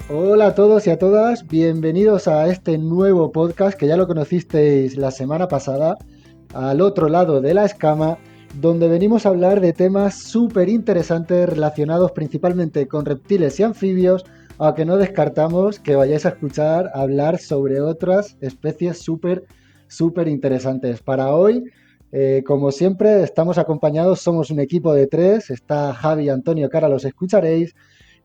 Hola a todos y a todas, bienvenidos a este nuevo podcast que ya lo conocisteis la semana pasada, al otro lado de la escama, donde venimos a hablar de temas súper interesantes relacionados principalmente con reptiles y anfibios, aunque no descartamos que vayáis a escuchar hablar sobre otras especies súper interesantes. Para hoy, como siempre, estamos acompañados, somos un equipo de tres, está Javi y Antonio, que ahora los escucharéis.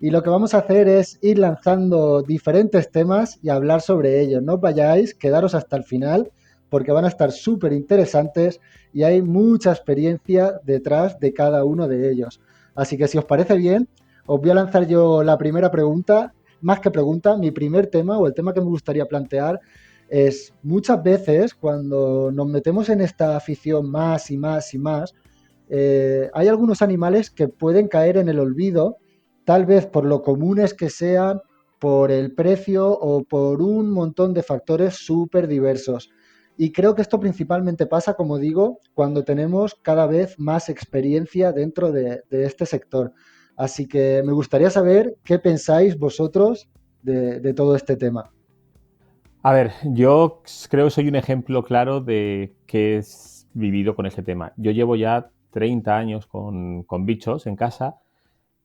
Y lo que vamos a hacer es ir lanzando diferentes temas y hablar sobre ellos. No os vayáis, quedaros hasta el final porque van a estar súper interesantes y hay mucha experiencia detrás de cada uno de ellos. Así que si os parece bien, os voy a lanzar yo la primera pregunta. Más que pregunta, mi primer tema o el tema que me gustaría plantear es muchas veces cuando nos metemos en esta afición más y más y más, hay algunos animales que pueden caer en el olvido, tal vez por lo comunes que sean, por el precio o por un montón de factores súper diversos. Y creo que esto principalmente pasa, como digo, cuando tenemos cada vez más experiencia dentro de este sector. Así que me gustaría saber qué pensáis vosotros de todo este tema. A ver, yo creo que soy un ejemplo claro de que he vivido con ese tema. Yo llevo ya 30 años con bichos en casa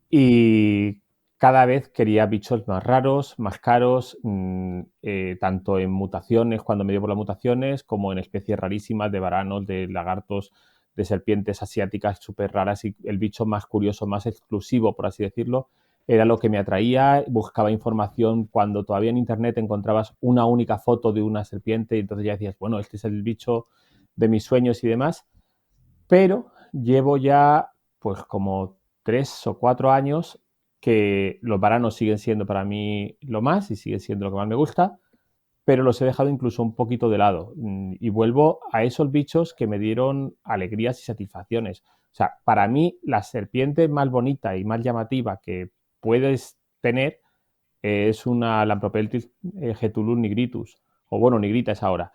y cada vez quería bichos más raros, más caros, tanto en mutaciones, cuando me dio por las mutaciones, como en especies rarísimas de varanos, de lagartos, de serpientes asiáticas súper raras y el bicho más curioso, más exclusivo, por así decirlo, era lo que me atraía. Buscaba información cuando todavía en internet encontrabas una única foto de una serpiente y entonces ya decías, bueno, este es el bicho de mis sueños y demás. Pero llevo ya pues como 3 o 4 años que los varanos siguen siendo para mí lo más y siguen siendo lo que más me gusta, pero los he dejado incluso un poquito de lado y vuelvo a esos bichos que me dieron alegrías y satisfacciones. O sea, para mí la serpiente más bonita y más llamativa que puedes tener es una Lampropeltis getulus nigritus, o bueno, nigrita es ahora,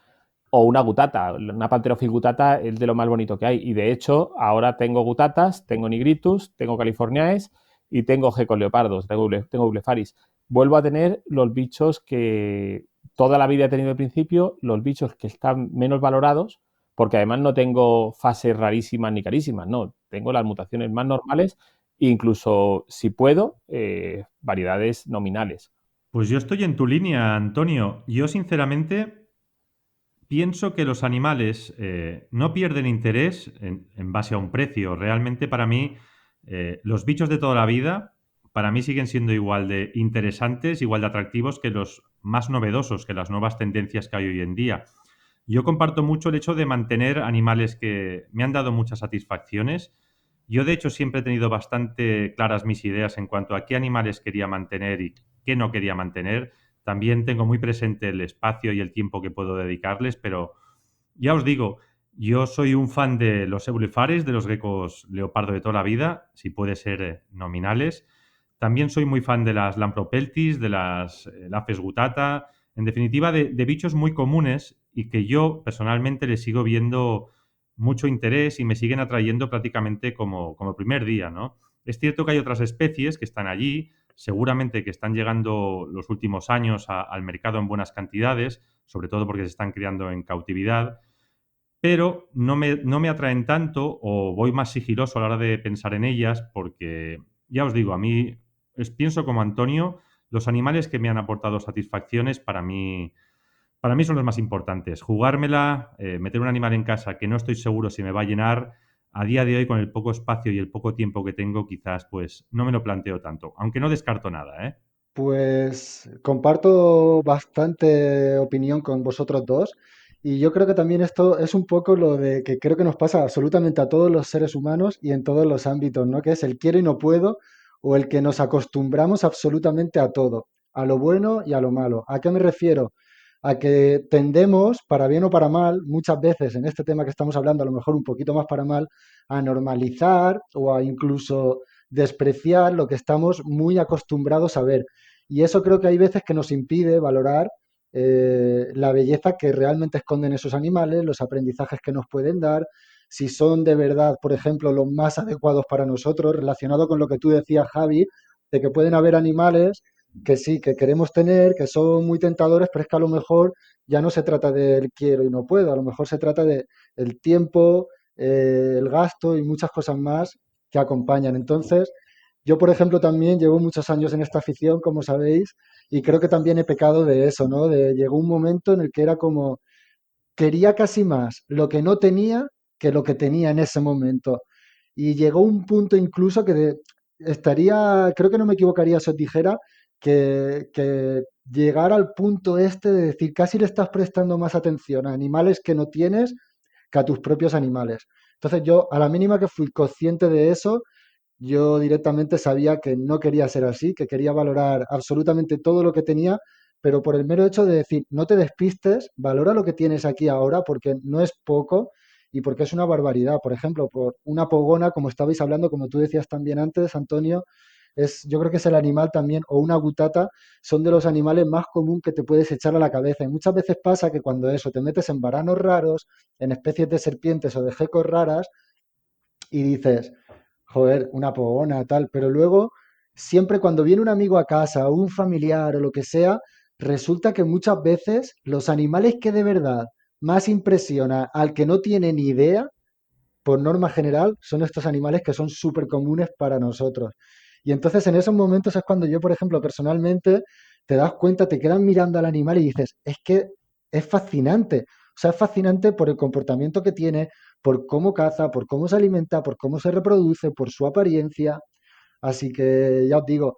o una gutata. Una Pantherophis gutata es de lo más bonito que hay. Y de hecho, ahora tengo gutatas, tengo nigritus, tengo californiaes y tengo gecos leopardos, tengo blefaris. Vuelvo a tener los bichos que toda la vida he tenido al principio, los bichos que están menos valorados, porque además no tengo fases rarísimas ni carísimas, no, tengo las mutaciones más normales e incluso, si puedo, variedades nominales. Pues yo estoy en tu línea, Antonio. Yo sinceramente pienso que los animales no pierden interés en base a un precio. Realmente para mí los bichos de toda la vida para mí siguen siendo igual de interesantes, igual de atractivos que los más novedosos, que las nuevas tendencias que hay hoy en día. Yo comparto mucho el hecho de mantener animales que me han dado muchas satisfacciones. Yo, de hecho, siempre he tenido bastante claras mis ideas en cuanto a qué animales quería mantener y qué no quería mantener. También tengo muy presente el espacio y el tiempo que puedo dedicarles, pero ya os digo, yo soy un fan de los ebulifares, de los geckos leopardo de toda la vida, si puede ser nominales. También soy muy fan de las Lampropeltis, de las Lapes gutata, en definitiva, de bichos muy comunes y que yo personalmente les sigo viendo mucho interés y me siguen atrayendo prácticamente como el primer día, ¿no? Es cierto que hay otras especies que están allí, seguramente que están llegando los últimos años al mercado en buenas cantidades, sobre todo porque se están criando en cautividad, pero no me atraen tanto o voy más sigiloso a la hora de pensar en ellas porque, ya os digo, a mí pienso como Antonio, los animales que me han aportado satisfacciones para mí son los más importantes. Jugármela, meter un animal en casa que no estoy seguro si me va a llenar, a día de hoy con el poco espacio y el poco tiempo que tengo, quizás pues no me lo planteo tanto, aunque no descarto nada, ¿eh? Pues comparto bastante opinión con vosotros dos y yo creo que también esto es un poco lo de que creo que nos pasa absolutamente a todos los seres humanos y en todos los ámbitos, ¿no? Que es el quiero y no puedo o el que nos acostumbramos absolutamente a todo, a lo bueno y a lo malo. ¿A qué me refiero? A que tendemos, para bien o para mal, muchas veces en este tema que estamos hablando, a lo mejor un poquito más para mal, a normalizar o a incluso despreciar lo que estamos muy acostumbrados a ver. Y eso creo que hay veces que nos impide valorar la belleza que realmente esconden esos animales, los aprendizajes que nos pueden dar, si son de verdad, por ejemplo, los más adecuados para nosotros, relacionado con lo que tú decías, Javi, de que pueden haber animales que sí, que queremos tener, que son muy tentadores, pero es que a lo mejor ya no se trata del quiero y no puedo, a lo mejor se trata de el tiempo, el gasto y muchas cosas más que acompañan. Entonces, yo, por ejemplo, también llevo muchos años en esta afición, como sabéis, y creo que también he pecado de eso, ¿no? Llegó un momento en el que era como, quería casi más lo que no tenía que lo que tenía en ese momento. Y llegó un punto incluso estaría, creo que no me equivocaría si os dijera, que llegar al punto este de decir, casi le estás prestando más atención a animales que no tienes que a tus propios animales. Entonces yo, a la mínima que fui consciente de eso, yo directamente sabía que no quería ser así, que quería valorar absolutamente todo lo que tenía, pero por el mero hecho de decir, no te despistes, valora lo que tienes aquí ahora, porque no es poco y porque es una barbaridad. Por ejemplo, por una pogona, como estabais hablando, como tú decías también antes, Antonio, yo creo que es el animal también, o una gutata, son de los animales más común que te puedes echar a la cabeza. Y muchas veces pasa que cuando eso te metes en varanos raros, en especies de serpientes o de gecos raras, y dices, joder, una pogona, tal, pero luego, siempre cuando viene un amigo a casa o un familiar o lo que sea, resulta que muchas veces los animales que de verdad más impresiona al que no tiene ni idea, por norma general, son estos animales que son súper comunes para nosotros. Y entonces en esos momentos es cuando yo, por ejemplo, personalmente, te das cuenta, te quedas mirando al animal y dices, es que es fascinante. O sea, es fascinante por el comportamiento que tiene, por cómo caza, por cómo se alimenta, por cómo se reproduce, por su apariencia. Así que ya os digo,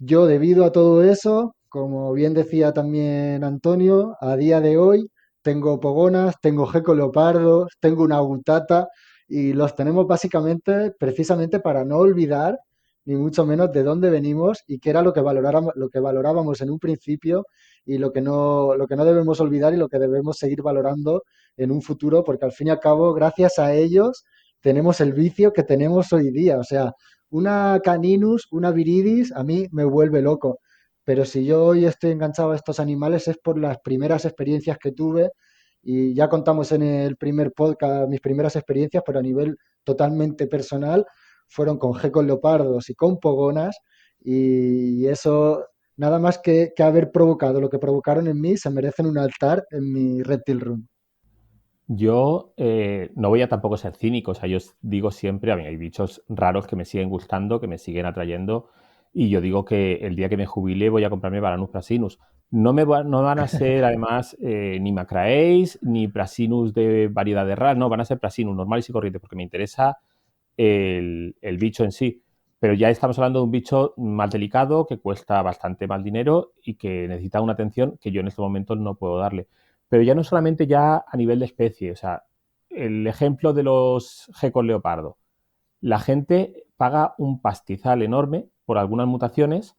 yo debido a todo eso, como bien decía también Antonio, a día de hoy tengo pogonas, tengo geco leopardos, tengo una gutata y los tenemos básicamente precisamente para no olvidar ni mucho menos de dónde venimos y qué era lo que valorábamos en un principio y lo que no debemos olvidar y lo que debemos seguir valorando en un futuro, porque al fin y al cabo, gracias a ellos, tenemos el vicio que tenemos hoy día. O sea, una caninus, una viridis, a mí me vuelve loco. Pero si yo hoy estoy enganchado a estos animales es por las primeras experiencias que tuve y ya contamos en el primer podcast mis primeras experiencias, pero a nivel totalmente personal fueron con gecos leopardos y con pogonas y eso, nada más que haber provocado lo que provocaron en mí, se merecen un altar en mi Reptile Room. Yo no voy a tampoco ser cínico, o sea, yo digo siempre, a mí hay bichos raros que me siguen gustando, que me siguen atrayendo, y yo digo que el día que me jubile voy a comprarme Varanus prasinus. No van a ser además ni Macraeis, ni Prasinus de variedades raras, no, van a ser Prasinus normales y corrientes, porque me interesa el bicho en sí. Pero ya estamos hablando de un bicho más delicado, que cuesta bastante más dinero y que necesita una atención que yo en este momento no puedo darle. Pero ya no solamente ya a nivel de especie, o sea, el ejemplo de los gecos leopardo. La gente paga un pastizal enorme por algunas mutaciones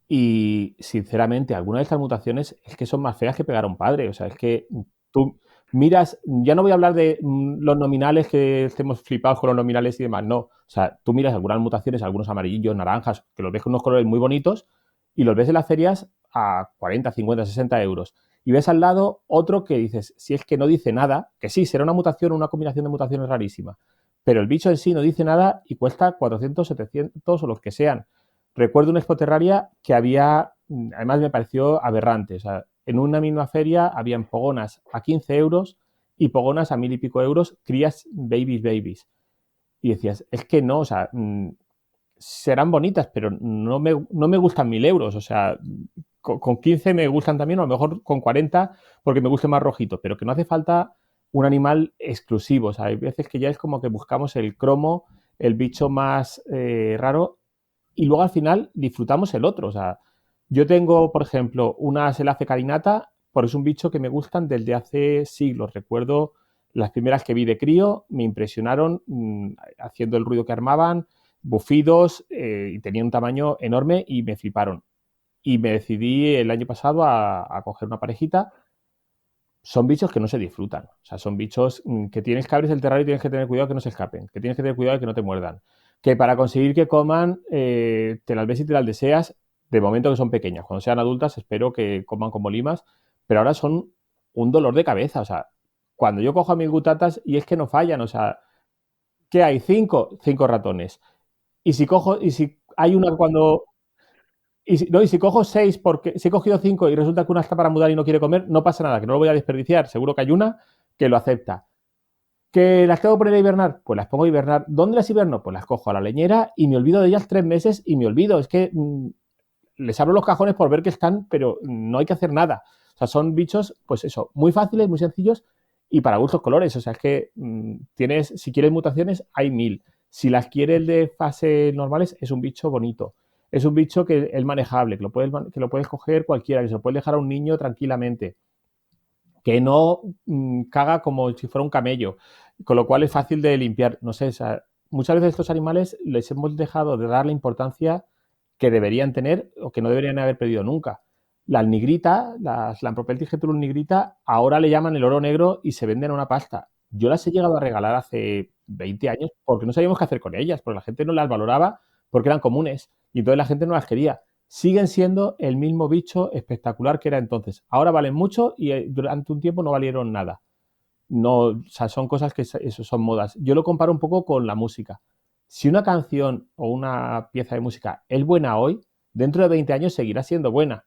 y, sinceramente, algunas de estas mutaciones es que son más feas que pegar a un padre. O sea, es que tú miras, ya no voy a hablar de los nominales, que estemos flipados con los nominales y demás, no. O sea, tú miras algunas mutaciones, algunos amarillos, naranjas, que los ves con unos colores muy bonitos y los ves en las ferias a 40, 50, 60 euros. Y ves al lado otro que dices, si es que no dice nada, que sí, será una mutación o una combinación de mutaciones rarísima, pero el bicho en sí no dice nada y cuesta 400, 700 o los que sean. Recuerdo una Expo Terraria que había, además me pareció aberrante, o sea, en una misma feria habían pogonas a 15 euros y pogonas a 1000 y pico euros, crías babies. Y decías, es que no, o sea, serán bonitas, pero no me gustan 1000 euros, o sea, con 15 me gustan también, o a lo mejor con 40 porque me guste más rojito, pero que no hace falta un animal exclusivo, o sea, hay veces que ya es como que buscamos el cromo, el bicho más raro, y luego al final disfrutamos el otro. O sea, yo tengo, por ejemplo, una Selace carinata, porque es un bicho que me gustan desde hace siglos. Recuerdo las primeras que vi de crío, me impresionaron haciendo el ruido que armaban, bufidos, y tenían un tamaño enorme y me fliparon. Y me decidí el año pasado a coger una parejita. Son bichos que no se disfrutan. O sea, son bichos que tienes que abrir el terrario y tienes que tener cuidado que no se escapen, que tienes que tener cuidado de que no te muerdan. Que para conseguir que coman, te las ves y te las deseas, de momento que son pequeñas. Cuando sean adultas espero que coman como limas, pero ahora son un dolor de cabeza. O sea, cuando yo cojo a mis gutatas y es que no fallan, o sea, ¿qué hay? Cinco ratones. Y si hay una cuando No, y si cojo 6, porque si he cogido 5 y resulta que una está para mudar y no quiere comer, no pasa nada, que no lo voy a desperdiciar. Seguro que hay una que lo acepta. ¿Que las tengo que poner a hibernar? Pues las pongo a hibernar. ¿Dónde las hiberno? Pues las cojo a la leñera y me olvido de ellas 3 meses y me olvido. Es que les abro los cajones por ver que están, pero no hay que hacer nada. O sea, son bichos, pues eso, muy fáciles, muy sencillos y para gustos colores. O sea, es que si quieres mutaciones, hay 1000. Si las quieres de fase normales, es un bicho bonito. Es un bicho que es manejable, que lo puedes coger cualquiera, que se lo puedes dejar a un niño tranquilamente, que no caga como si fuera un camello, con lo cual es fácil de limpiar. No sé, o sea, muchas veces estos animales les hemos dejado de dar la importancia que deberían tener o que no deberían haber perdido nunca. La nigrita, las Lampropeltis getulum nigrita, ahora le llaman el oro negro y se venden a una pasta. Yo las he llegado a regalar hace 20 años porque no sabíamos qué hacer con ellas, porque la gente no las valoraba porque eran comunes y entonces la gente no las quería. Siguen siendo el mismo bicho espectacular que era entonces. Ahora valen mucho y durante un tiempo no valieron nada. No, o sea, son cosas que eso son modas. Yo lo comparo un poco con la música. Si una canción o una pieza de música es buena hoy, dentro de 20 años seguirá siendo buena.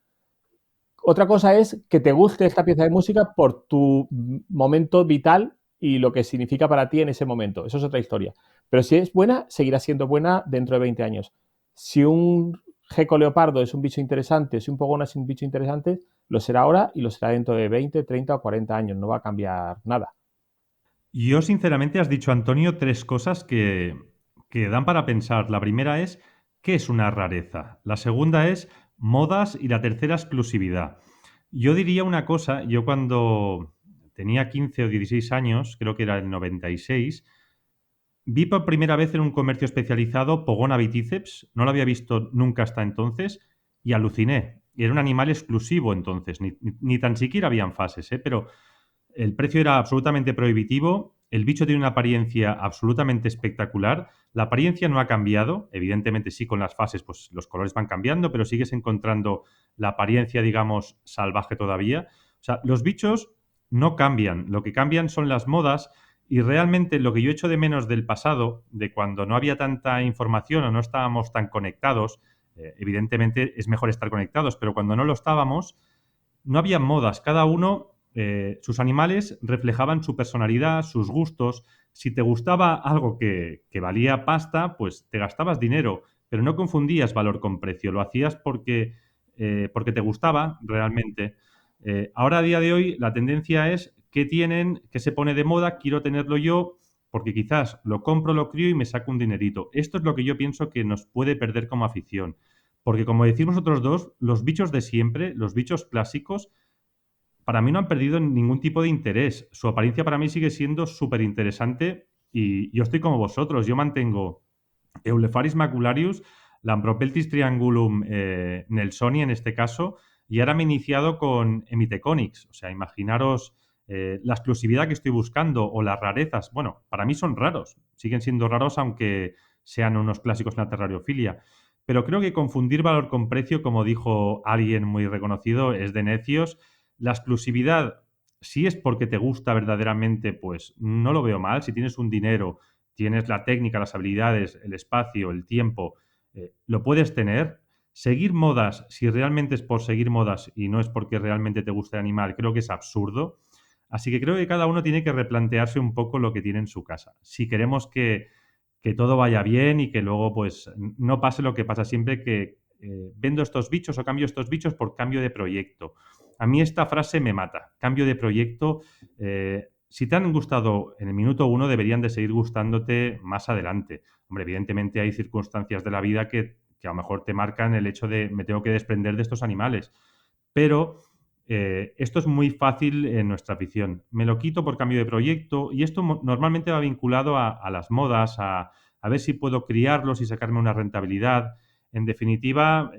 Otra cosa es que te guste esta pieza de música por tu momento vital y lo que significa para ti en ese momento. Eso es otra historia. Pero si es buena, seguirá siendo buena dentro de 20 años. Si un geco leopardo es un bicho interesante, si un pogona es un bicho interesante, lo será ahora y lo será dentro de 20, 30 o 40 años. No va a cambiar nada. Yo, sinceramente, has dicho, Antonio, tres cosas que dan para pensar. La primera es, ¿qué es una rareza? La segunda es modas y la tercera, exclusividad. Yo diría una cosa, yo cuando tenía 15 o 16 años, creo que era el 96, vi por primera vez en un comercio especializado Pogona biticeps, no lo había visto nunca hasta entonces y aluciné. Y era un animal exclusivo entonces, ni tan siquiera habían fases, ¿eh? Pero el precio era absolutamente prohibitivo, el bicho tiene una apariencia absolutamente espectacular, la apariencia no ha cambiado, evidentemente sí con las fases pues los colores van cambiando, pero sigues encontrando la apariencia, digamos, salvaje todavía. O sea, los bichos no cambian, lo que cambian son las modas y realmente lo que yo echo de menos del pasado, de cuando no había tanta información o no estábamos tan conectados, evidentemente es mejor estar conectados, pero cuando no lo estábamos, no había modas, cada uno, sus animales reflejaban su personalidad, sus gustos. Si te gustaba algo que valía pasta, pues te gastabas dinero, pero no confundías valor con precio, lo hacías porque te gustaba realmente. Ahora, a día de hoy, la tendencia es qué tienen, qué se pone de moda, quiero tenerlo yo, porque quizás lo compro, lo crío y me saco un dinerito. Esto es lo que yo pienso que nos puede perder como afición. Porque como decimos nosotros dos, los bichos de siempre, los bichos clásicos, para mí no han perdido ningún tipo de interés. Su apariencia para mí sigue siendo súper interesante y yo estoy como vosotros. Yo mantengo Eulepharis macularius, Lampropeltis triangulum nelsoni en este caso, y ahora me he iniciado con Emiteconix. O sea, imaginaros la exclusividad que estoy buscando o las rarezas. Bueno, para mí son raros, siguen siendo raros aunque sean unos clásicos en la terrariofilia. Pero creo que confundir valor con precio, como dijo alguien muy reconocido, es de necios. La exclusividad, si es porque te gusta verdaderamente, pues no lo veo mal. Si tienes un dinero, tienes la técnica, las habilidades, el espacio, el tiempo, lo puedes tener. Seguir modas, si realmente es por seguir modas y no es porque realmente te gusta el animal, creo que es absurdo. Así que creo que cada uno tiene que replantearse un poco lo que tiene en su casa. Si queremos que todo vaya bien y que luego pues no pase lo que pasa siempre que vendo estos bichos o cambio estos bichos por cambio de proyecto. A mí esta frase me mata. Cambio de proyecto. Si te han gustado en el minuto uno, deberían de seguir gustándote más adelante. Hombre, evidentemente hay circunstancias de la vida que a lo mejor te marcan el hecho de me tengo que desprender de estos animales. Pero esto es muy fácil en nuestra afición. Me lo quito por cambio de proyecto y esto normalmente va vinculado a las modas, a ver si puedo criarlos y sacarme una rentabilidad. En definitiva,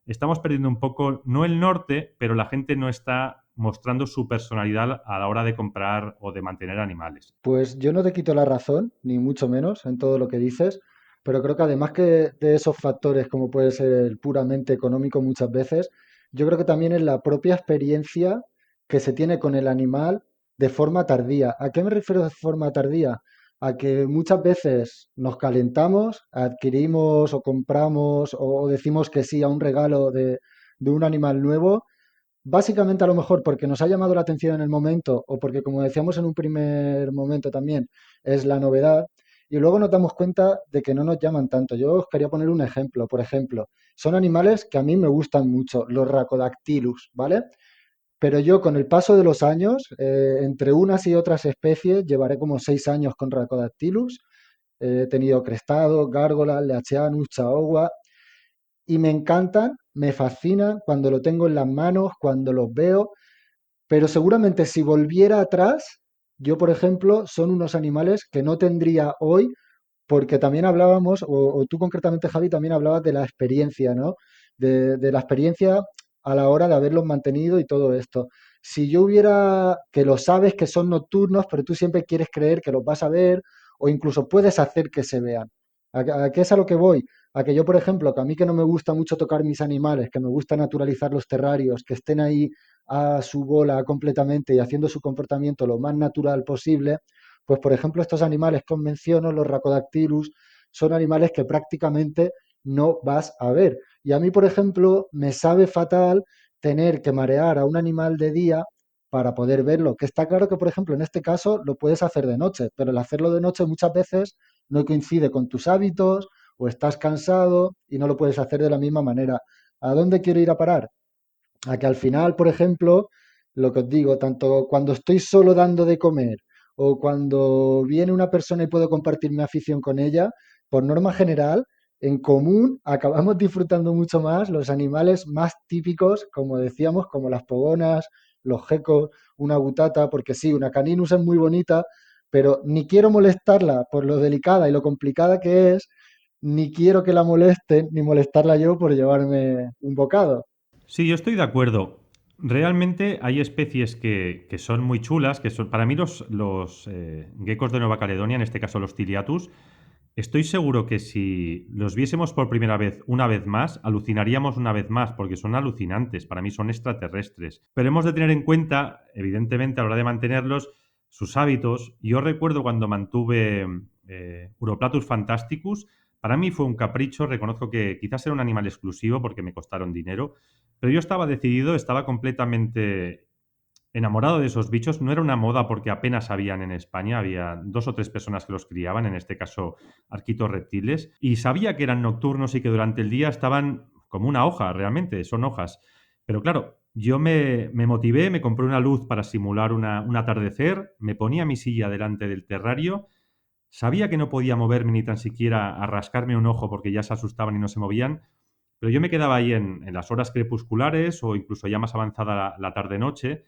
estamos perdiendo un poco, no el norte, pero la gente no está mostrando su personalidad a la hora de comprar o de mantener animales. Pues yo no te quito la razón, ni mucho menos, en todo lo que dices, pero creo que además que de esos factores, como puede ser el puramente económico muchas veces, yo creo que también es la propia experiencia que se tiene con el animal de forma tardía. ¿A qué me refiero de forma tardía? a que muchas veces nos calentamos, adquirimos o compramos o decimos que sí a un regalo de un animal nuevo. Básicamente a lo mejor porque nos ha llamado la atención en el momento o porque, como decíamos en un primer momento también, es la novedad y luego nos damos cuenta de que no nos llaman tanto. Yo os quería poner un ejemplo. Por ejemplo, son animales que a mí me gustan mucho, los Rhacodactylus, ¿vale? Pero yo con el paso de los años, entre unas y otras especies, llevaré como 6 años con Rhacodactylus. He tenido crestados, gárgolas, leachianus, chaogua y me encantan, me fascinan cuando lo tengo en las manos, cuando los veo, pero seguramente si volviera atrás, yo por ejemplo, son unos animales que no tendría hoy porque también hablábamos, o tú concretamente, Javi, también hablabas de la experiencia, ¿no? De la experiencia a la hora de haberlos mantenido y todo esto. Si yo hubiera, que lo sabes que son nocturnos, pero tú siempre quieres creer que los vas a ver, o incluso puedes hacer que se vean. ¿A qué es a lo que voy? A que yo, por ejemplo, que a mí que no me gusta mucho tocar mis animales, que me gusta naturalizar los terrarios, que estén ahí a su bola completamente y haciendo su comportamiento lo más natural posible, pues, por ejemplo, estos animales que os menciono, los Rhacodactylus, son animales que prácticamente no vas a ver. Y a mí, por ejemplo, me sabe fatal tener que marear a un animal de día para poder verlo. Que está claro que, por ejemplo, en este caso lo puedes hacer de noche, pero el hacerlo de noche muchas veces no coincide con tus hábitos o estás cansado y no lo puedes hacer de la misma manera. ¿A dónde quiero ir a parar? A que al final, por ejemplo, lo que os digo, tanto cuando estoy solo dando de comer o cuando viene una persona y puedo compartir mi afición con ella, por norma general, en común acabamos disfrutando mucho más los animales más típicos, como decíamos, como las pogonas, los gecos, una butata, porque sí, una caninus es muy bonita, pero ni quiero molestarla por lo delicada y lo complicada que es, ni quiero que la molesten, ni molestarla yo por llevarme un bocado. Sí, yo estoy de acuerdo. Realmente hay especies que son muy chulas, que son, para mí los geckos de Nueva Caledonia, en este caso los Tiliatus, estoy seguro que si los viésemos por primera vez una vez más, alucinaríamos una vez más, porque son alucinantes, para mí son extraterrestres. Pero hemos de tener en cuenta, evidentemente, a la hora de mantenerlos, sus hábitos. Yo recuerdo cuando mantuve Uroplatus fantasticus, para mí fue un capricho, reconozco que quizás era un animal exclusivo porque me costaron dinero, pero yo estaba decidido, estaba completamente enamorado de esos bichos. No era una moda porque apenas habían en España, había 2 o 3 personas que los criaban, en este caso arquitos reptiles, y sabía que eran nocturnos y que durante el día estaban como una hoja, realmente, son hojas. Pero claro, yo me motivé, me compré una luz para simular un atardecer, me ponía mi silla delante del terrario, sabía que no podía moverme ni tan siquiera a rascarme un ojo porque ya se asustaban y no se movían, pero yo me quedaba ahí en las horas crepusculares o incluso ya más avanzada la tarde-noche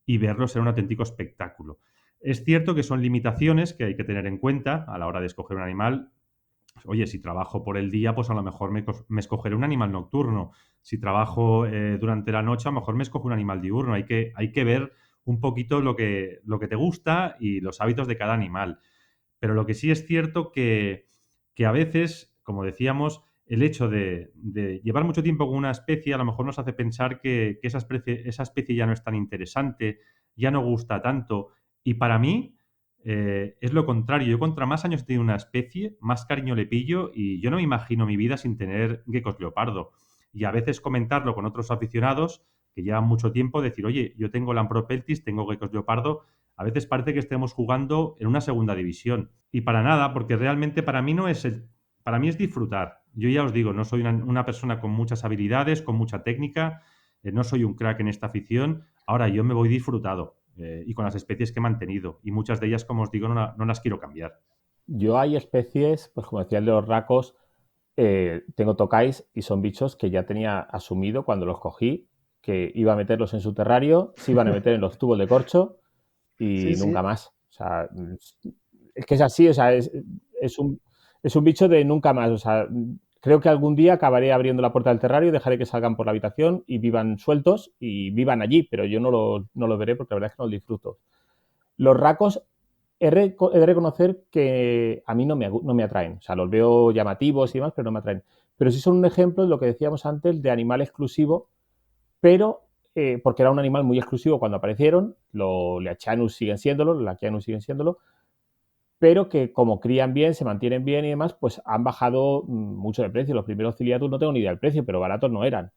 y verlos era un auténtico espectáculo. Es cierto que son limitaciones que hay que tener en cuenta a la hora de escoger un animal. Oye, si trabajo por el día, pues a lo mejor me escogeré un animal nocturno. Si trabajo durante la noche, a lo mejor me escojo un animal diurno. Hay que ver un poquito lo que te gusta y los hábitos de cada animal. Pero lo que sí es cierto que a veces, como decíamos, el hecho de llevar mucho tiempo con una especie a lo mejor nos hace pensar que esa especie ya no es tan interesante, ya no gusta tanto. Y para mí es lo contrario. Yo contra más años he tenido una especie, más cariño le pillo y yo no me imagino mi vida sin tener geckos leopardo. Y a veces comentarlo con otros aficionados que llevan mucho tiempo, decir, oye, yo tengo Lampropeltis, tengo geckos leopardo, a veces parece que estemos jugando en una segunda división. Y para nada, porque realmente para mí no es para mí es disfrutar. Yo ya os digo, no soy una persona con muchas habilidades, con mucha técnica, no soy un crack en esta afición. Ahora yo me voy disfrutado y con las especies que he mantenido. Y muchas de ellas, como os digo, no las quiero cambiar. Yo hay especies, pues como decía el de los racos, tengo tokais y son bichos que ya tenía asumido cuando los cogí, que iba a meterlos en su terrario, se iban a meter en los tubos de corcho Sí, y sí. nunca más. O sea, es que es así, o sea, es un bicho de nunca más. O sea, creo que algún día acabaré abriendo la puerta del terrario, dejaré que salgan por la habitación y vivan sueltos y vivan allí, pero yo no lo veré porque la verdad es que no lo disfruto. Los racos he de reconocer que a mí no me atraen. O sea, los veo llamativos y demás, pero no me atraen. Pero sí son un ejemplo de lo que decíamos antes de animal exclusivo, pero porque era un animal muy exclusivo cuando aparecieron, los Leachanus siguen siéndolo, los Laquianus siguen siéndolo, pero que como crían bien, se mantienen bien y demás, pues han bajado mucho de precio. Los primeros ciliatus no tengo ni idea del precio, pero baratos no eran.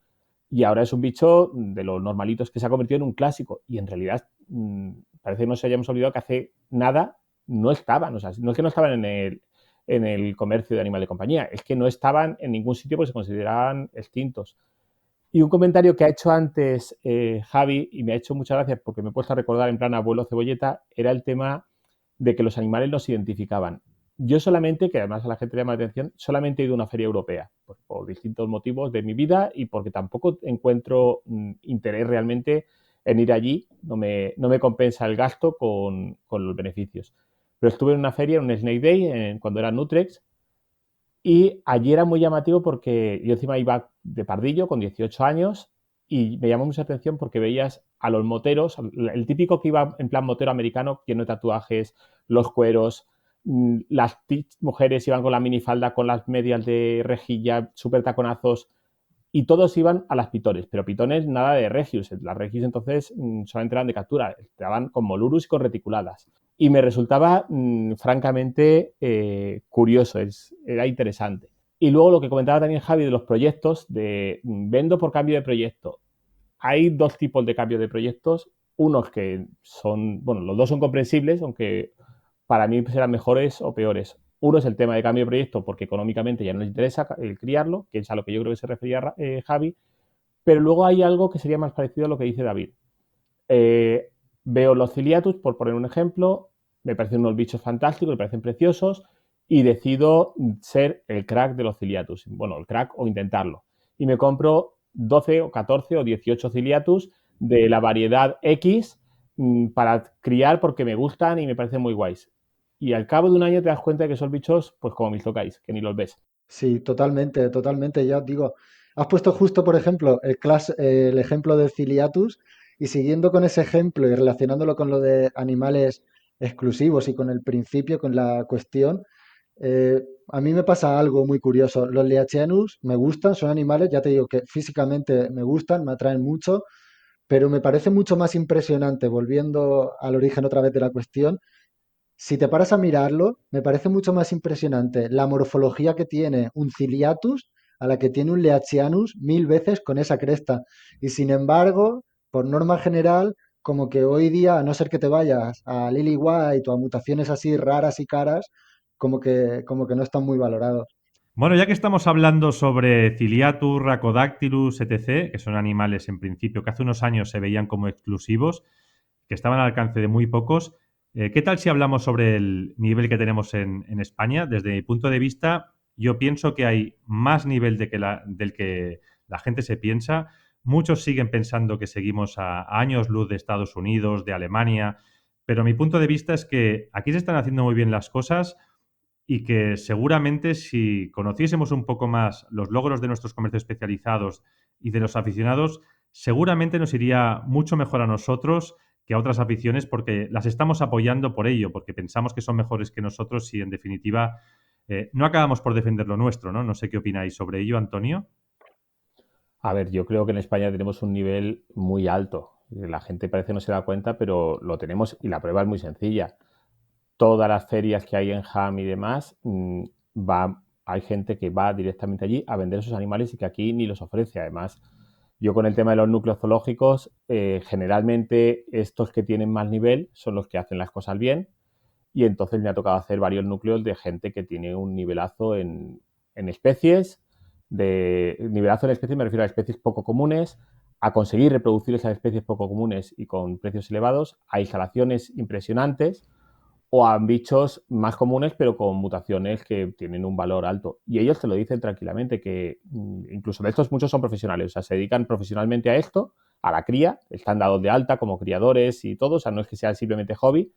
Y ahora es un bicho de los normalitos que se ha convertido en un clásico. Y en realidad parece que nos hayamos olvidado que hace nada no estaban. O sea, no es que no estaban en el comercio de animal de compañía, es que no estaban en ningún sitio porque se consideraban extintos. Y un comentario que ha hecho antes Javi, y me ha hecho muchas gracias porque me he puesto a recordar en plan abuelo cebolleta, era el tema de que los animales nos identificaban. Yo solamente, que además a la gente le llama la atención, solamente he ido a una feria europea, por distintos motivos de mi vida y porque tampoco encuentro interés realmente en ir allí, no me compensa el gasto con los beneficios. Pero estuve en una feria, en un Snake Day, cuando era Nutrex, y allí era muy llamativo porque yo encima iba de pardillo con 18 años y me llamó mucha atención porque veías a los moteros, el típico que iba en plan motero americano, lleno de tatuajes, los cueros, las mujeres iban con la minifalda, con las medias de rejilla, súper taconazos, y todos iban a las pitones, pero pitones nada de regius. Las regius entonces solamente eran de captura, estaban con molurus y con reticuladas. Y me resultaba francamente curioso, era interesante. Y luego lo que comentaba también Javi de los proyectos, de vendo por cambio de proyecto. Hay dos tipos de cambio de proyectos, unos que son, bueno, los dos son comprensibles, aunque para mí serán mejores o peores. Uno es el tema de cambio de proyecto porque económicamente ya no les interesa criarlo, que es a lo que yo creo que se refería Javi, pero luego hay algo que sería más parecido a lo que dice David. Eh, Veo los ciliatus, por poner un ejemplo, me parecen unos bichos fantásticos, me parecen preciosos y decido ser el crack de los ciliatus. Bueno, el crack o intentarlo. Y me compro 12 o 14 o 18 ciliatus de la variedad X para criar porque me gustan y me parecen muy guays. Y al cabo de un año te das cuenta de que son bichos, pues como mis tocáis, que ni los ves. Sí, totalmente, totalmente. Ya os digo, has puesto justo, por ejemplo, el ejemplo del Ciliatus y siguiendo con ese ejemplo y relacionándolo con lo de animales exclusivos y con el principio, con la cuestión, a mí me pasa algo muy curioso. Los Leachianus me gustan, son animales, ya te digo que físicamente me gustan, me atraen mucho, pero me parece mucho más impresionante, volviendo al origen otra vez de la cuestión, si te paras a mirarlo, me parece mucho más impresionante la morfología que tiene un Ciliatus a la que tiene un Leachianus 1000 veces con esa cresta. Y sin embargo, por norma general, como que hoy día, a no ser que te vayas a Lily White o a mutaciones así raras y caras, como que no están muy valorados. Bueno, ya que estamos hablando sobre Ciliatus, Rhacodactylus, etc., que son animales en principio que hace unos años se veían como exclusivos, que estaban al alcance de muy pocos, ¿qué tal si hablamos sobre el nivel que tenemos en España? Desde mi punto de vista, yo pienso que hay más nivel del que la gente se piensa. Muchos siguen pensando que seguimos a años luz de Estados Unidos, de Alemania, pero mi punto de vista es que aquí se están haciendo muy bien las cosas y que seguramente si conociésemos un poco más los logros de nuestros comercios especializados y de los aficionados, seguramente nos iría mucho mejor a nosotros que a otras aficiones porque las estamos apoyando por ello, porque pensamos que son mejores que nosotros y en definitiva no acabamos por defender lo nuestro, ¿no? No sé qué opináis sobre ello, Antonio. A ver, yo creo que en España tenemos un nivel muy alto. La gente parece no se da cuenta, pero lo tenemos y la prueba es muy sencilla. Todas las ferias que hay en Ham y demás, hay gente que va directamente allí a vender esos animales y que aquí ni los ofrece. Además, yo con el tema de los núcleos zoológicos, generalmente estos que tienen más nivel son los que hacen las cosas bien y entonces me ha tocado hacer varios núcleos de gente que tiene un nivelazo en especies, nivelazo en especies me refiero a especies poco comunes, a conseguir reproducir esas especies poco comunes y con precios elevados, a instalaciones impresionantes o a bichos más comunes pero con mutaciones que tienen un valor alto. Y ellos te lo dicen tranquilamente, que incluso de estos muchos son profesionales, o sea, se dedican profesionalmente a esto, a la cría, están dados de alta como criadores y todo, o sea, no es que sea simplemente hobby,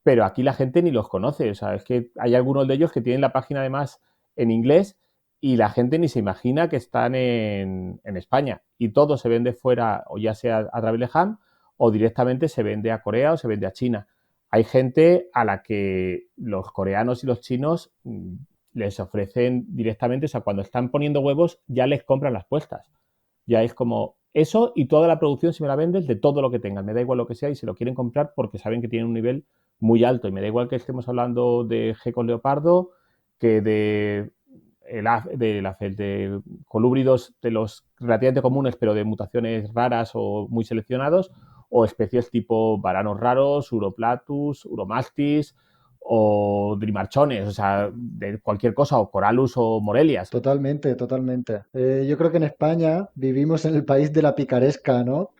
pero aquí la gente ni los conoce, o sea, es que hay algunos de ellos que tienen la página además en inglés y la gente ni se imagina que están en España y todo se vende fuera o ya sea a través de Ham o directamente se vende a Corea o se vende a China. Hay gente a la que los coreanos y los chinos les ofrecen directamente, o sea, cuando están poniendo huevos ya les compran las puestas. Ya es como eso y toda la producción si me la vendes de todo lo que tengan. Me da igual lo que sea y se lo quieren comprar porque saben que tienen un nivel muy alto. Y me da igual que estemos hablando de gecko leopardo que de colúbridos de los relativamente comunes, pero de mutaciones raras o muy seleccionados, o especies tipo varanos raros, uroplatus, uromastis o drimarchones, o sea, de cualquier cosa, o coralus o morelias. Totalmente, totalmente. Yo creo que en España vivimos en el país de la picaresca, ¿no?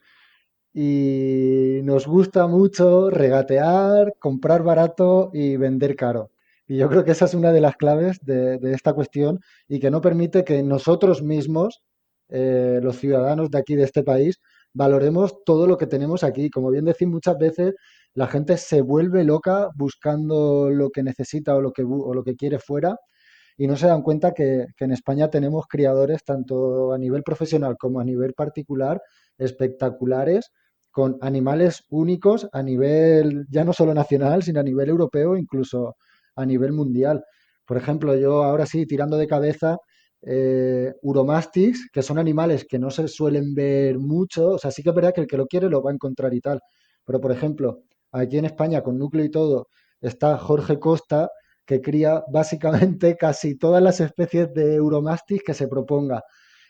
Y nos gusta mucho regatear, comprar barato y vender caro. Y yo creo que esa es una de las claves de esta cuestión y que no permite que nosotros mismos, los ciudadanos de aquí, de este país, valoremos todo lo que tenemos aquí. Como bien decís, muchas veces la gente se vuelve loca buscando lo que necesita o lo que quiere fuera y no se dan cuenta que en España tenemos criadores, tanto a nivel profesional como a nivel particular, espectaculares, con animales únicos a nivel ya no solo nacional, sino a nivel europeo, incluso a nivel mundial. Por ejemplo, yo ahora sí, tirando de cabeza, uromastics, que son animales que no se suelen ver mucho, o sea, sí que es verdad que el que lo quiere lo va a encontrar y tal, pero por ejemplo, aquí en España, con núcleo y todo, está Jorge Costa, que cría básicamente casi todas las especies de Euromastis que se proponga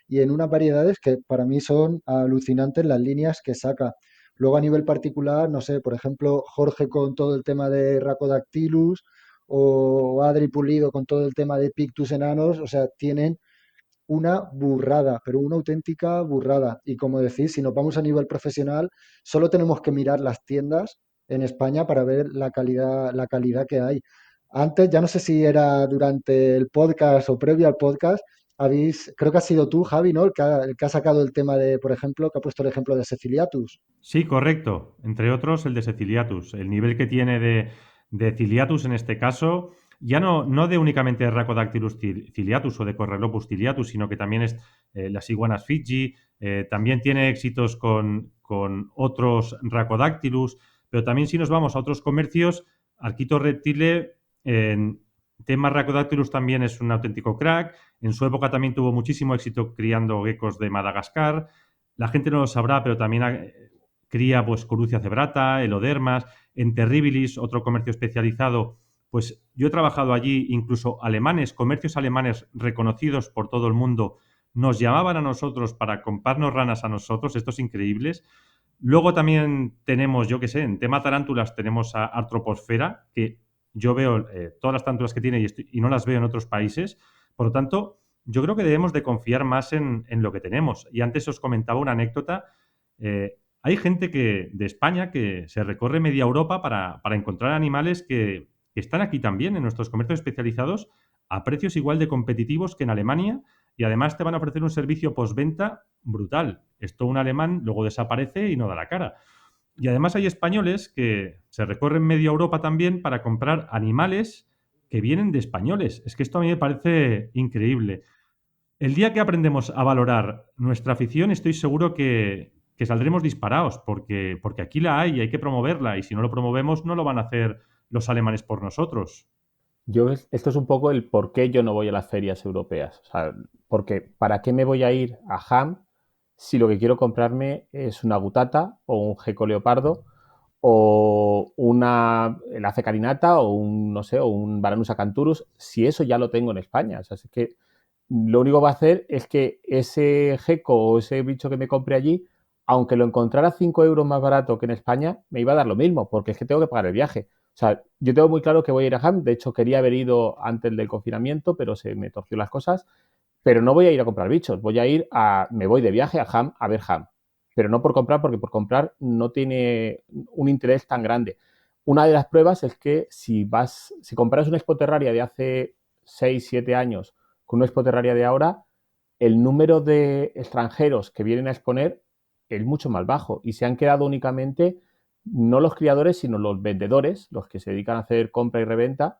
y en unas variedades que para mí son alucinantes las líneas que saca. Luego a nivel particular, no sé, por ejemplo, Jorge con todo el tema de Rhacodactylus o Adri Pulido con todo el tema de Pictus enanos, o sea, tienen una burrada, pero una auténtica burrada. Y como decís, si nos vamos a nivel profesional, solo tenemos que mirar las tiendas en España para ver la calidad que hay. Antes, ya no sé si era durante el podcast o previo al podcast, creo que has sido tú, Javi, ¿no? El que ha sacado el tema de, por ejemplo, que ha puesto el ejemplo de Ceciliatus. Sí, correcto. Entre otros, el de Ceciliatus. El nivel que tiene de Ciliatus en este caso, ya no de únicamente Rhacodactylus ciliatus o de Correlopus ciliatus, sino que también es las iguanas Fiji, también tiene éxitos con otros Rhacodactylus, pero también si nos vamos a otros comercios, Arquito Reptile en tema Rhacodactylus también es un auténtico crack. En su época también tuvo muchísimo éxito criando geckos de Madagascar. La gente no lo sabrá, pero también cría pues Corucia cebrata, Elodermas, en Terribilis, otro comercio especializado. Pues yo he trabajado allí, incluso alemanes, comercios alemanes reconocidos por todo el mundo, nos llamaban a nosotros para comprarnos ranas a nosotros, estos increíbles. Luego también tenemos, yo qué sé, en tema tarántulas tenemos a Arthroposfera, que yo veo todas las tarántulas que tiene y no las veo en otros países. Por lo tanto, yo creo que debemos de confiar más en lo que tenemos. Y antes os comentaba una anécdota. Hay gente de España que se recorre media Europa para encontrar animales que están aquí también en nuestros comercios especializados a precios igual de competitivos que en Alemania y además te van a ofrecer un servicio postventa brutal. Esto un alemán luego desaparece y no da la cara. Y además hay españoles que se recorren media Europa también para comprar animales que vienen de españoles. Es que esto a mí me parece increíble. El día que aprendemos a valorar nuestra afición, estoy seguro que saldremos disparados, porque aquí la hay y hay que promoverla, y si no lo promovemos, no lo van a hacer los alemanes por nosotros. Esto es un poco el por qué yo no voy a las ferias europeas. O sea, porque ¿para qué me voy a ir a Ham si lo que quiero comprarme es una gutata o un gecko leopardo o una elace carinata o un, no sé, o un Varanus acanthurus, si eso ya lo tengo en España? O sea, es que lo único que va a hacer es que ese gecko o ese bicho que me compre allí, aunque lo encontrara 5 euros más barato que en España, me iba a dar lo mismo, porque es que tengo que pagar el viaje. O sea, yo tengo muy claro que voy a ir a Ham. De hecho, quería haber ido antes del confinamiento, pero se me torció las cosas. Pero no voy a ir a comprar bichos. Me voy de viaje a Ham a ver Ham. Pero no por comprar, porque por comprar no tiene un interés tan grande. Una de las pruebas es que si compras una Expo Terraria de hace 6 7 años con una Expo Terraria de ahora, el número de extranjeros que vienen a exponer es mucho más bajo y se han quedado únicamente no los criadores, sino los vendedores, los que se dedican a hacer compra y reventa,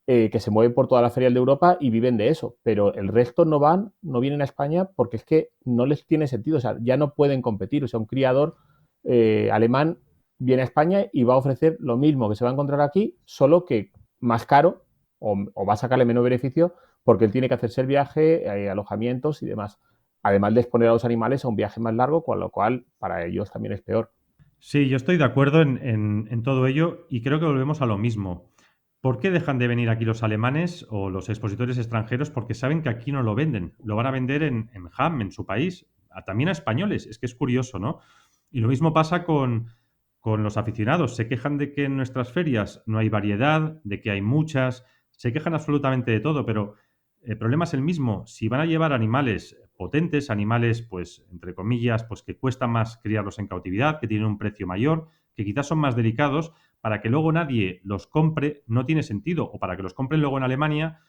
que se mueven por toda la feria de Europa y viven de eso. Pero el resto no vienen a España porque es que no les tiene sentido. O sea, ya no pueden competir. O sea, un criador alemán viene a España y va a ofrecer lo mismo que se va a encontrar aquí, solo que más caro o va a sacarle menos beneficio porque él tiene que hacerse el viaje, alojamientos y demás. Además de exponer a los animales a un viaje más largo, con lo cual para ellos también es peor. Sí, yo estoy de acuerdo en todo ello y creo que volvemos a lo mismo. ¿Por qué dejan de venir aquí los alemanes o los expositores extranjeros? Porque saben que aquí no lo venden. Lo van a vender en Hamm, en su país. También a españoles. Es que es curioso, ¿no? Y lo mismo pasa con los aficionados. Se quejan de que en nuestras ferias no hay variedad, de que hay muchas. Se quejan absolutamente de todo, pero el problema es el mismo. Si van a llevar animales potentes, animales, pues, entre comillas, pues que cuesta más criarlos en cautividad, que tienen un precio mayor, que quizás son más delicados, para que luego nadie los compre, no tiene sentido. O para que los compren luego en Alemania,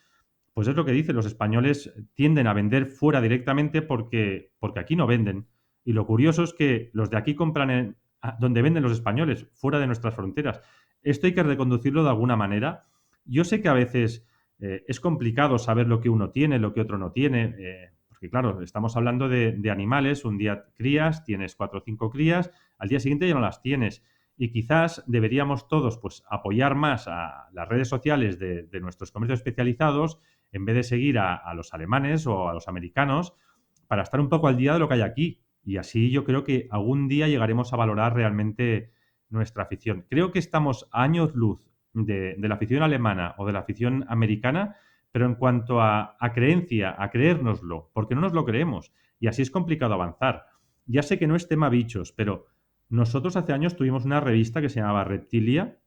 pues es lo que dicen, los españoles tienden a vender fuera directamente porque aquí no venden. Y lo curioso es que los de aquí compran donde venden los españoles, fuera de nuestras fronteras. Esto hay que reconducirlo de alguna manera. Yo sé que a veces es complicado saber lo que uno tiene, lo que otro no tiene, porque claro, estamos hablando de animales, un día crías, tienes 4 o 5 crías, al día siguiente ya no las tienes. Y quizás deberíamos todos pues, apoyar más a las redes sociales de nuestros comercios especializados en vez de seguir a los alemanes o a los americanos para estar un poco al día de lo que hay aquí. Y así yo creo que algún día llegaremos a valorar realmente nuestra afición. Creo que estamos a años luz de la afición alemana o de la afición americana, pero en cuanto a creencia, a creérnoslo, porque no nos lo creemos. Y así es complicado avanzar. Ya sé que no es tema bichos, pero nosotros hace años tuvimos una revista que se llamaba Reptilia,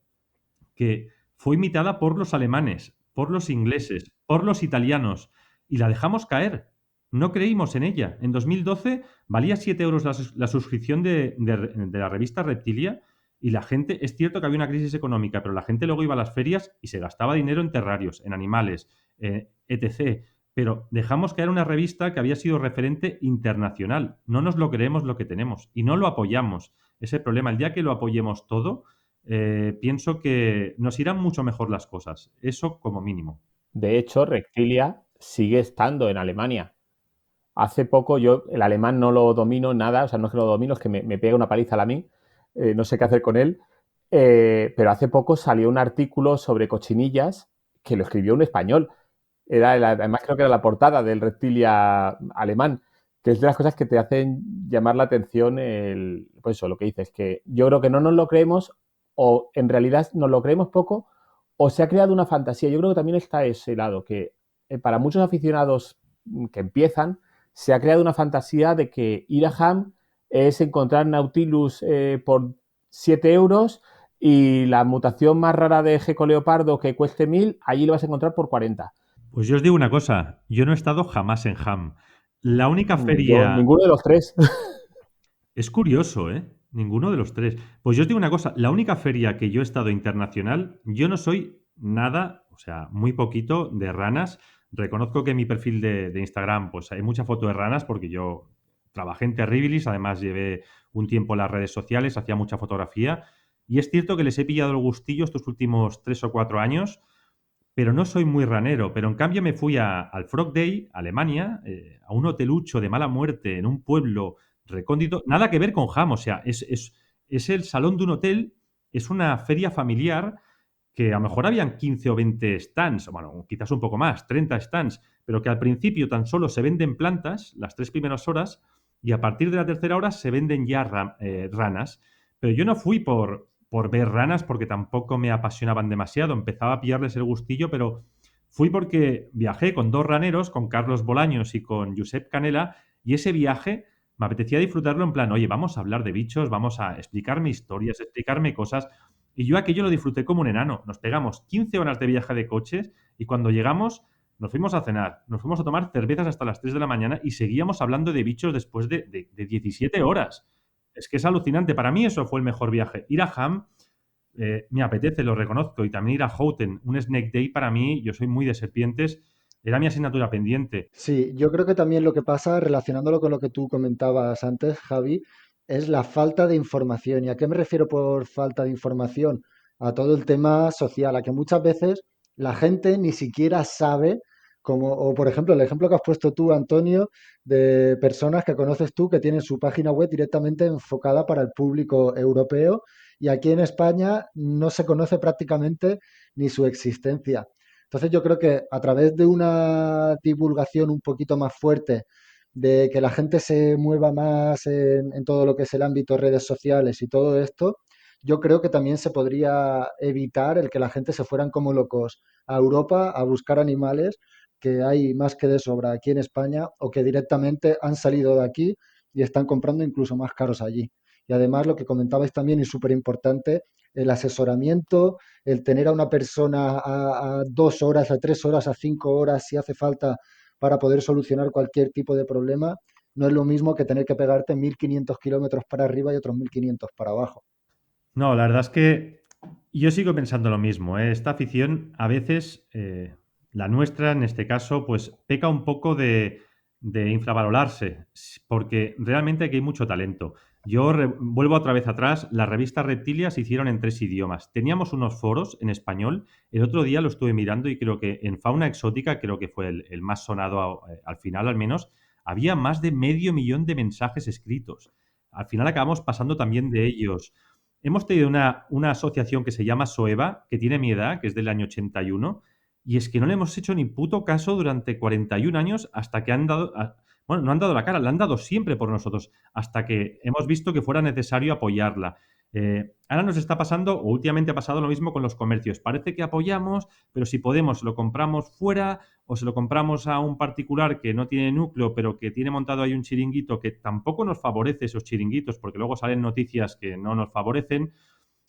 que fue imitada por los alemanes, por los ingleses, por los italianos, y la dejamos caer. No creímos en ella. En 2012 valía 7 euros la suscripción de la revista Reptilia y la gente, es cierto que había una crisis económica, pero la gente luego iba a las ferias y se gastaba dinero en terrarios, en animales, etc. Pero dejamos caer una revista que había sido referente internacional. No nos lo creemos lo que tenemos y no lo apoyamos. Ese problema, el día que lo apoyemos todo, pienso que nos irán mucho mejor las cosas. Eso como mínimo. De hecho, Reptilia sigue estando en Alemania. Hace poco yo el alemán no lo domino nada, o sea, no es que lo domino, es que me pega una paliza a mí, no sé qué hacer con él, pero hace poco salió un artículo sobre cochinillas que lo escribió un español. Además creo que era la portada del Reptilia alemán, que es de las cosas que te hacen llamar la atención pues eso, lo que dices, que yo creo que no nos lo creemos o en realidad nos lo creemos poco o se ha creado una fantasía. Yo creo que también está ese lado, que para muchos aficionados que empiezan, se ha creado una fantasía de que ir a Ham es encontrar Nautilus por 7 euros y la mutación más rara de Gecko leopardo que cueste 1000, allí lo vas a encontrar por 40. Pues yo os digo una cosa, yo no he estado jamás en Ham. La única Yo, feria... ninguno de los tres. Es curioso, ¿eh? Ninguno de los tres. Pues yo os digo una cosa, la única feria que yo he estado internacional, yo no soy nada, o sea, muy poquito de ranas. Reconozco que en mi perfil de Instagram pues hay mucha foto de ranas porque yo trabajé en Terribilis, además llevé un tiempo en las redes sociales, hacía mucha fotografía y es cierto que les he pillado el gustillo estos últimos 3 o 4 años, pero no soy muy ranero. Pero en cambio me fui al Frog Day, Alemania, a un hotelucho de mala muerte en un pueblo recóndito. Nada que ver con Ham, o sea, es el salón de un hotel, es una feria familiar que a lo mejor habían 15 o 20 stands, bueno, quizás un poco más, 30 stands, pero que al principio tan solo se venden plantas las 3 primeras horas y a partir de la tercera hora se venden ya ranas. Pero yo no fui por ver ranas porque tampoco me apasionaban demasiado, empezaba a pillarles el gustillo, pero fui porque viajé con 2 raneros, con Carlos Bolaños y con Josep Canela, y ese viaje me apetecía disfrutarlo en plan, oye, vamos a hablar de bichos, vamos a explicarme historias, explicarme cosas, y yo aquello lo disfruté como un enano. Nos pegamos 15 horas de viaje de coches y cuando llegamos nos fuimos a cenar, nos fuimos a tomar cervezas hasta las 3 de la mañana y seguíamos hablando de bichos después de 17 horas. Es que es alucinante. Para mí eso fue el mejor viaje. Ir a Ham me apetece, lo reconozco, y también ir a Houghton, un Snake Day para mí, yo soy muy de serpientes, era mi asignatura pendiente. Sí, yo creo que también lo que pasa, relacionándolo con lo que tú comentabas antes, Javi, es la falta de información. ¿Y a qué me refiero por falta de información? A todo el tema social, a que muchas veces la gente ni siquiera sabe, como, o por ejemplo, el ejemplo que has puesto tú, Antonio, de personas que conoces tú que tienen su página web directamente enfocada para el público europeo y aquí en España no se conoce prácticamente ni su existencia. Entonces yo creo que a través de una divulgación un poquito más fuerte de que la gente se mueva más en todo lo que es el ámbito redes sociales y todo esto, yo creo que también se podría evitar el que la gente se fueran como locos a Europa a buscar animales, que hay más que de sobra aquí en España, o que directamente han salido de aquí y están comprando incluso más caros allí. Y además lo que comentabais también, y súper importante, el asesoramiento, el tener a una persona a 2 horas, a 3 horas, a 5 horas, si hace falta, para poder solucionar cualquier tipo de problema, no es lo mismo que tener que pegarte 1.500 kilómetros para arriba y otros 1.500 para abajo. No, la verdad es que yo sigo pensando lo mismo, ¿eh? Esta afición a veces, la nuestra en este caso, pues peca un poco de infravalorarse, porque realmente aquí hay mucho talento. Vuelvo otra vez atrás, las revistas Reptilia se hicieron en 3 idiomas. Teníamos unos foros en español, el otro día lo estuve mirando y creo que en Fauna Exótica, creo que fue el más sonado al final al menos, había más de medio millón de mensajes escritos. Al final acabamos pasando también de ellos. Hemos tenido una asociación que se llama SOEVA, que tiene mi edad, que es del año 81, y es que no le hemos hecho ni puto caso durante 41 años hasta que han dado, bueno, no han dado la cara, la han dado siempre por nosotros, hasta que hemos visto que fuera necesario apoyarla. Ahora nos está pasando, o últimamente ha pasado lo mismo con los comercios. Parece que apoyamos, pero si podemos, lo compramos fuera o se lo compramos a un particular que no tiene núcleo, pero que tiene montado ahí un chiringuito que tampoco nos favorece esos chiringuitos, porque luego salen noticias que no nos favorecen.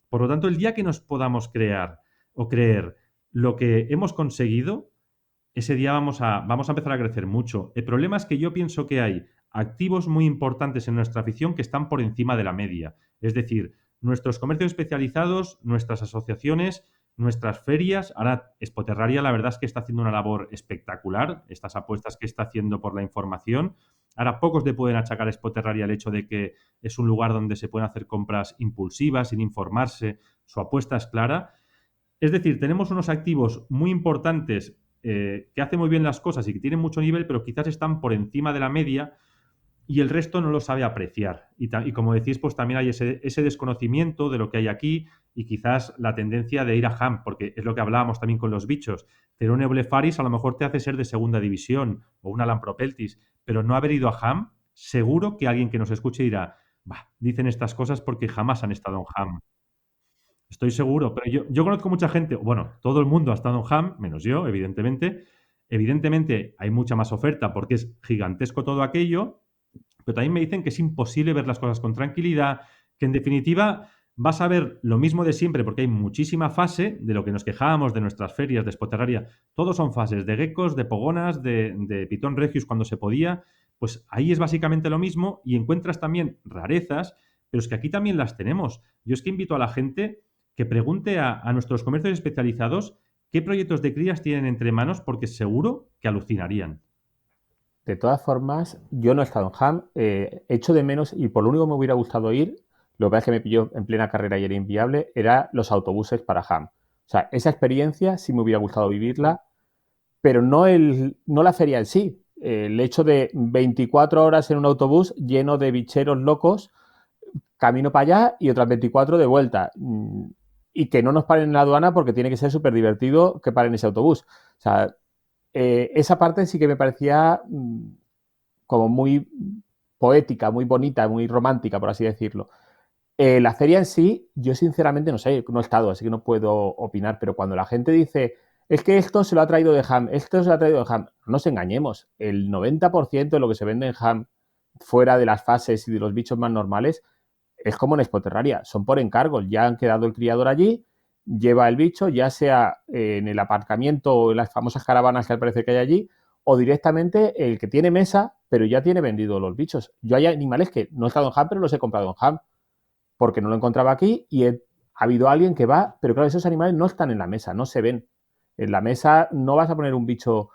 Por lo tanto, el día que nos podamos crear o creer lo que hemos conseguido, ese día vamos a empezar a crecer mucho. El problema es que yo pienso que hay activos muy importantes en nuestra afición que están por encima de la media. Es decir, nuestros comercios especializados, nuestras asociaciones, nuestras ferias. Ahora, Spoterraria, la verdad es que está haciendo una labor espectacular. Estas apuestas que está haciendo por la información. Ahora, pocos le pueden achacar a Spoterraria el hecho de que es un lugar donde se pueden hacer compras impulsivas, sin informarse. Su apuesta es clara. Es decir, tenemos unos activos muy importantes que hacen muy bien las cosas y que tienen mucho nivel, pero quizás están por encima de la media y el resto no lo sabe apreciar. Y como decís, pues también hay ese desconocimiento de lo que hay aquí y quizás la tendencia de ir a Ham, porque es lo que hablábamos también con los bichos. Cerone Blefaris a lo mejor te hace ser de segunda división o una Lampropeltis, pero no haber ido a Ham, seguro que alguien que nos escuche dirá, bah, dicen estas cosas porque jamás han estado en Ham. Estoy seguro, pero yo conozco mucha gente, bueno, todo el mundo ha estado en Ham, menos yo, evidentemente. Evidentemente hay mucha más oferta porque es gigantesco todo aquello, pero también me dicen que es imposible ver las cosas con tranquilidad, que en definitiva vas a ver lo mismo de siempre porque hay muchísima fase de lo que nos quejábamos de nuestras ferias de Spoterraria. Todos son fases de geckos, de pogonas, de Pitón Regius cuando se podía. Pues ahí es básicamente lo mismo y encuentras también rarezas, pero es que aquí también las tenemos. Yo es que invito a la gente que pregunte a nuestros comercios especializados qué proyectos de crías tienen entre manos porque seguro que alucinarían. De todas formas, yo no he estado en Ham, echo de menos y por lo único que me hubiera gustado ir, lo que pasa es que me pilló en plena carrera y era inviable, era los autobuses para Ham. O sea, esa experiencia sí me hubiera gustado vivirla, pero no la feria en sí. El hecho de 24 horas en un autobús lleno de bicheros locos, camino para allá y otras 24 de vuelta. Y que no nos paren en la aduana porque tiene que ser súper divertido que paren ese autobús. O sea, esa parte sí que me parecía como muy poética, muy bonita, muy romántica, por así decirlo. La feria en sí, yo sinceramente no sé, no he estado, así que no puedo opinar, pero cuando la gente dice, es que esto se lo ha traído de Ham, esto se lo ha traído de Ham, no nos engañemos, el 90% de lo que se vende en Ham, fuera de las fases y de los bichos más normales, es como en Spoterraria, son por encargo, ya han quedado el criador allí, lleva el bicho, ya sea en el aparcamiento o en las famosas caravanas que al parecer que hay allí, o directamente el que tiene mesa, pero ya tiene vendido los bichos. Yo hay animales que no he estado en Ham, pero los he comprado en Ham, porque no lo encontraba aquí y ha habido alguien que va, pero claro, esos animales no están en la mesa, no se ven. En la mesa no vas a poner un bicho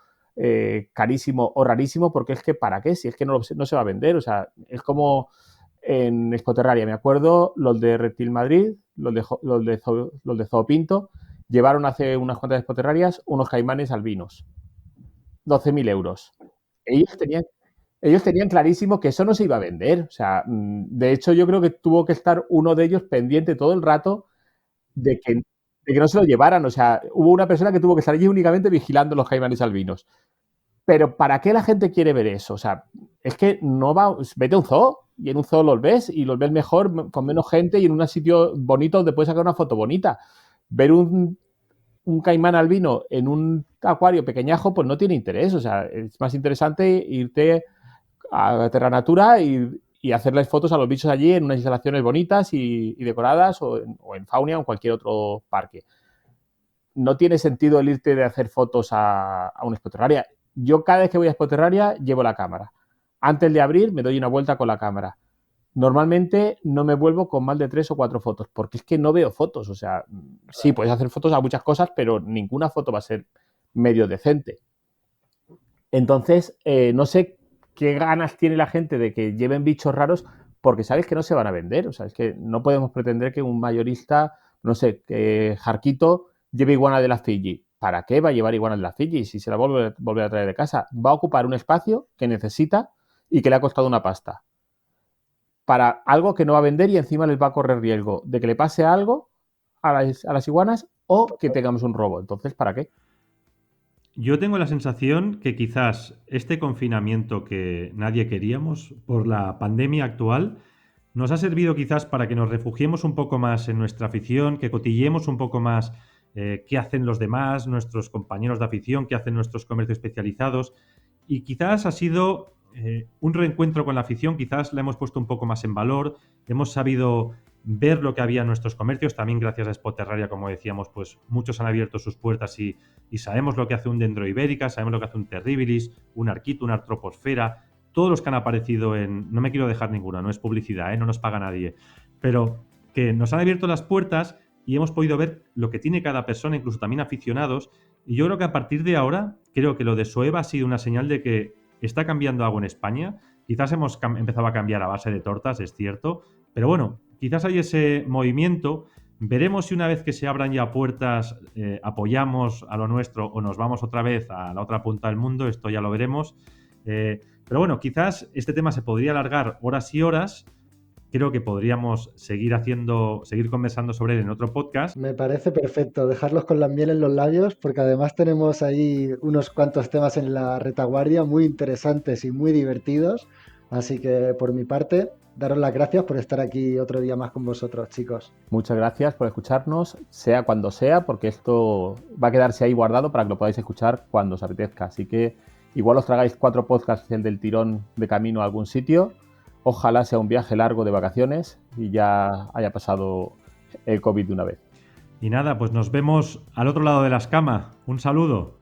carísimo o rarísimo porque es que ¿para qué? Si es que no se va a vender, o sea, es como en Spoterraria, me acuerdo, los de Reptil Madrid, los de Zoopinto, llevaron hace unas cuantas Spoterrarias unos caimanes albinos, 12.000 euros. Ellos tenían, ellos tenían clarísimo que eso no se iba a vender. O sea, de hecho, yo creo que tuvo que estar uno de ellos pendiente todo el rato de que no se lo llevaran. O sea, hubo una persona que tuvo que estar allí únicamente vigilando los caimanes albinos. Pero ¿para qué la gente quiere ver eso? O sea, es que no va, vete a un zoo y en un zoo los ves y los ves mejor, con menos gente y en un sitio bonito donde puedes sacar una foto bonita. Ver un caimán albino en un acuario pequeñajo, pues no tiene interés. O sea, es más interesante irte a Terra Natura y hacerles fotos a los bichos allí en unas instalaciones bonitas y decoradas o en Faunia o en cualquier otro parque. No tiene sentido el irte de hacer fotos a una Expo Terraria. Yo cada vez que voy a Expo Terraria llevo la cámara. Antes de abrir me doy una vuelta con la cámara. Normalmente no me vuelvo con más de 3 o 4 fotos, porque es que no veo fotos. O sea, sí, puedes hacer fotos a muchas cosas, pero ninguna foto va a ser medio decente. Entonces, no sé qué ganas tiene la gente de que lleven bichos raros, porque sabes que no se van a vender. O sea, es que no podemos pretender que un mayorista, no sé, que Jarquito lleve iguana de las Fiji. ¿Para qué va a llevar iguana de las Fiji si se la volver a traer de casa? Va a ocupar un espacio que necesita y que le ha costado una pasta. Para algo que no va a vender y encima les va a correr riesgo de que le pase algo a las iguanas o que tengamos un robo. Entonces, ¿para qué? Yo tengo la sensación que quizás este confinamiento que nadie queríamos por la pandemia actual nos ha servido quizás para que nos refugiemos un poco más en nuestra afición, que cotilleemos un poco más qué hacen los demás, nuestros compañeros de afición, qué hacen nuestros comercios especializados. Y quizás ha sido un reencuentro con la afición, quizás la hemos puesto un poco más en valor, hemos sabido ver lo que había en nuestros comercios, también gracias a Expo Terraria, como decíamos, pues muchos han abierto sus puertas y sabemos lo que hace un Dendroibérica, sabemos lo que hace un Terribilis, un Arquito, una Artroposfera, todos los que han aparecido en... No me quiero dejar ninguna, no es publicidad, no nos paga nadie, pero que nos han abierto las puertas y hemos podido ver lo que tiene cada persona, incluso también aficionados, y yo creo que a partir de ahora, creo que lo de Soeva ha sido una señal de que está cambiando algo en España. Quizás hemos empezado a cambiar a base de tortas, es cierto, pero bueno, quizás hay ese movimiento. Veremos si una vez que se abran ya puertas apoyamos a lo nuestro o nos vamos otra vez a la otra punta del mundo, esto ya lo veremos. Pero bueno, quizás este tema se podría alargar horas y horas. Creo que podríamos seguir conversando sobre él en otro podcast. Me parece perfecto dejarlos con la miel en los labios porque además tenemos ahí unos cuantos temas en la retaguardia muy interesantes y muy divertidos. Así que por mi parte, daros las gracias por estar aquí otro día más con vosotros, chicos. Muchas gracias por escucharnos, sea cuando sea, porque esto va a quedarse ahí guardado para que lo podáis escuchar cuando os apetezca. Así que igual os tragáis 4 podcasts del tirón de camino a algún sitio. Ojalá sea un viaje largo de vacaciones y ya haya pasado el COVID de una vez. Y nada, pues nos vemos al otro lado de la escama. Un saludo.